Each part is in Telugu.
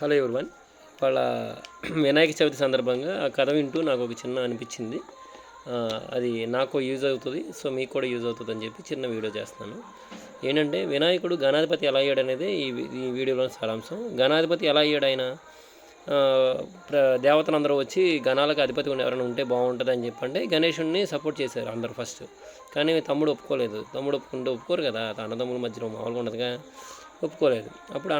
Hello everyone. వాళ్ళ వినాయక చవితి సందర్భంగా ఆ కథ వింటూ నాకు ఒక చిన్న అనిపించింది. అది నాకు యూజ్ అవుతుంది, సో మీకు కూడా యూజ్ అవుతుంది అని చెప్పి చిన్న వీడియో చేస్తున్నాను. ఏంటంటే వినాయకుడు గణాధిపతి ఎలా అయ్యాడు అనేది ఈ వీడియోలో సారాంశం. గణాధిపతి ఎలా అయ్యాడు ఆయన? దేవతలందరూ వచ్చి గణాలకు అధిపతి ఎవరైనా ఉంటే బాగుంటుంది అని చెప్పంటే గణేశుడిని సపోర్ట్ చేశారు అందరు ఫస్ట్. కానీ తమ్ముడు ఒప్పుకోలేదు. తమ్ముడు ఒప్పుకోరు కదా, అన్నదమ్ముల మధ్యలో మామూలుగా ఉండదుగా, ఒప్పుకోలేదు. అప్పుడు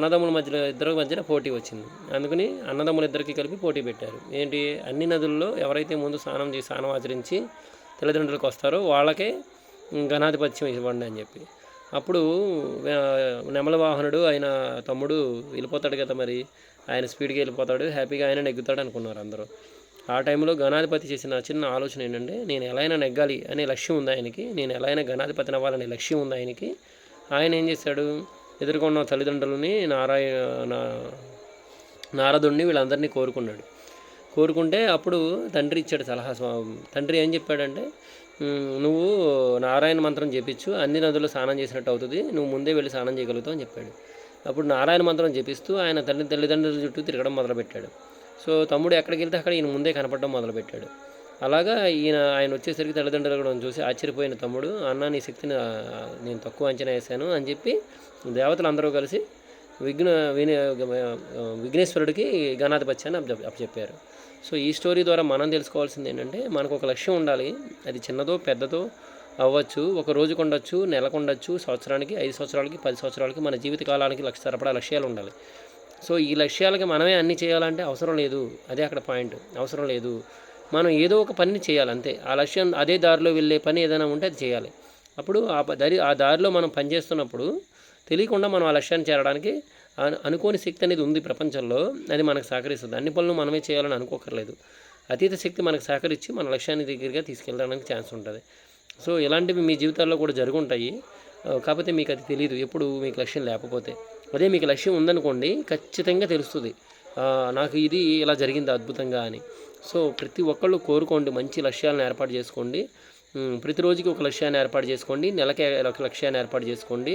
ఇద్దరి మధ్యన పోటీ వచ్చింది. అందుకని అన్నదమ్ములు ఇద్దరికి కలిపి పోటీ పెట్టారు. ఏంటి, అన్ని నదుల్లో ఎవరైతే ముందు స్నానం ఆచరించి తల్లిదండ్రులకు వస్తారో వాళ్ళకే గణాధిపత్యం ఇవ్వండి అని చెప్పి. అప్పుడు నెమల వాహనుడు ఆయన తమ్ముడు వెళ్ళిపోతాడు కదా, మరి ఆయన స్పీడ్గా వెళ్ళిపోతాడు, హ్యాపీగా ఆయన నెగ్గుతాడు అనుకున్నారు అందరూ. ఆ టైంలో గణాధిపతి చేసిన చిన్న ఆలోచన ఏంటంటే, నేను ఎలా అయినా నెగ్గాలి అనే లక్ష్యం ఉంది ఆయనకి, నేను ఎలా అయినా గణాధిపతిని అవ్వాలనే లక్ష్యం ఉంది ఆయనకి. ఆయన ఏం చేశాడు, ఎదుర్కొన్న తల్లిదండ్రులని నారదుడిని వీళ్ళందరినీ కోరుకుంటే అప్పుడు తండ్రి ఇచ్చాడు సలహా. తండ్రి ఏం చెప్పాడంటే, నువ్వు నారాయణ మంత్రం జపించు, అన్ని నదుల్లో స్నానం చేసినట్టు అవుతుంది, నువ్వు ముందే వెళ్ళి స్నానం చేయగలుగుతావు అని చెప్పాడు. అప్పుడు నారాయణ మంత్రం జపిస్తూ ఆయన తల్లిదండ్రుల చుట్టూ తిరగడం మొదలుపెట్టాడు. సో తమ్ముడు ఎక్కడికి వెళ్తే అక్కడ ఈయన ముందే కనపడడం మొదలుపెట్టాడు. అలాగా ఆయన వచ్చేసరికి తల్లిదండ్రులు కూడా చూసి ఆశ్చర్యపోయిన తమ్ముడు, అన్న నీ శక్తిని నేను తక్కువ అంచనా వేశాను అని చెప్పి దేవతలు అందరూ కలిసి విఘ్నేశ్వరుడికి గణాధిపత్యాన్ని అప్పచెప్పారు. సో ఈ స్టోరీ ద్వారా మనం తెలుసుకోవాల్సింది ఏంటంటే, మనకు ఒక లక్ష్యం ఉండాలి. అది చిన్నదో పెద్దదో అవ్వచ్చు, ఒక రోజుకు ఉండొచ్చు, నెలకు ఉండొచ్చు, సంవత్సరానికి, 5 సంవత్సరాలకి, 10 సంవత్సరాలకి, మన జీవిత కాలానికి సరిపడా లక్ష్యాలు ఉండాలి. సో ఈ లక్ష్యాలకి మనమే అన్నీ చేయాలంటే అవసరం లేదు. అదే అక్కడ పాయింట్, అవసరం లేదు. మనం ఏదో ఒక పనిని చేయాలి అంతే. ఆ లక్ష్యం అదే దారిలో వెళ్ళే పని ఏదైనా ఉంటే అది చేయాలి. అప్పుడు ఆ దారిలో మనం పనిచేస్తున్నప్పుడు తెలియకుండా మనం ఆ లక్ష్యాన్ని చేరడానికి అనుకోని శక్తి అనేది ఉంది ప్రపంచంలో, అది మనకు సహకరిస్తుంది. అన్ని పనులు మనమే చేయాలని అనుకోకర్లేదు. అతీత శక్తి మనకు సహకరించి మన లక్ష్యాన్ని దగ్గరగా తీసుకెళ్ళడానికి ఛాన్స్ ఉంటుంది. సో ఇలాంటివి మీ జీవితాల్లో కూడా జరుగుంటాయి. కాకపోతే మీకు అది తెలియదు ఎప్పుడు మీకు లక్ష్యం లేకపోతే. అదే మీకు లక్ష్యం ఉందనుకోండి, ఖచ్చితంగా తెలుస్తుంది నాకు ఇది ఇలా జరిగింది అద్భుతంగా అని. సో ప్రతి ఒక్కళ్ళు కోరుకోండి, మంచి లక్ష్యాలను ఏర్పాటు చేసుకోండి. ప్రతిరోజుకి ఒక లక్ష్యాన్ని ఏర్పాటు చేసుకోండి, నెలకి ఒక లక్ష్యాన్ని ఏర్పాటు చేసుకోండి,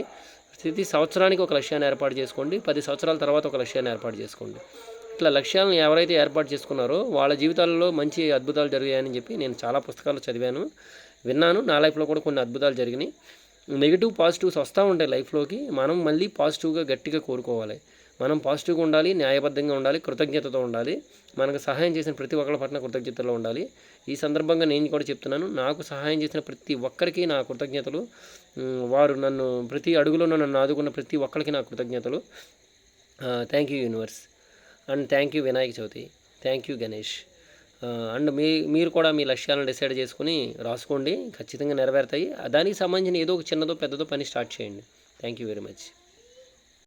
ప్రతి సంవత్సరానికి ఒక లక్ష్యాన్ని ఏర్పాటు చేసుకోండి, 10 సంవత్సరాల తర్వాత ఒక లక్ష్యాన్ని ఏర్పాటు చేసుకోండి. ఇట్లా లక్ష్యాలను ఎవరైతే ఏర్పాటు చేసుకున్నారో వాళ్ళ జీవితాల్లో మంచి అద్భుతాలు జరిగాయని చెప్పి నేను చాలా పుస్తకాలు చదివాను, విన్నాను. నా లైఫ్లో కూడా కొన్ని అద్భుతాలు జరిగినాయి. నెగిటివ్ పాజిటివ్స్ వస్తూ ఉంటాయి లైఫ్లోకి. మనం మళ్ళీ పాజిటివ్గా గట్టిగా కోరుకోవాలి. మనం పాజిటివ్గా ఉండాలి, న్యాయబద్ధంగా ఉండాలి, కృతజ్ఞతతో ఉండాలి. మనకు సహాయం చేసిన ప్రతి ఒక్కరి పట్ల కృతజ్ఞతలో ఉండాలి. ఈ సందర్భంగా నేను కూడా చెప్తున్నాను, నాకు సహాయం చేసిన ప్రతి ఒక్కరికి నా కృతజ్ఞతలు. వారు నన్ను ప్రతి అడుగులో నన్ను ఆదుకున్న ప్రతి ఒక్కరికి నా కృతజ్ఞతలు. Thank you universe, and thank you Vinayaka Chavithi, thank you Ganesh. And మీరు కూడా మీ లక్ష్యాలను డిసైడ్ చేసుకుని రాసుకోండి, ఖచ్చితంగా నెరవేరుతాయి. దానికి సంబంధించిన ఏదో ఒక చిన్నదో పెద్దదో పని స్టార్ట్ చేయండి. Thank you very much.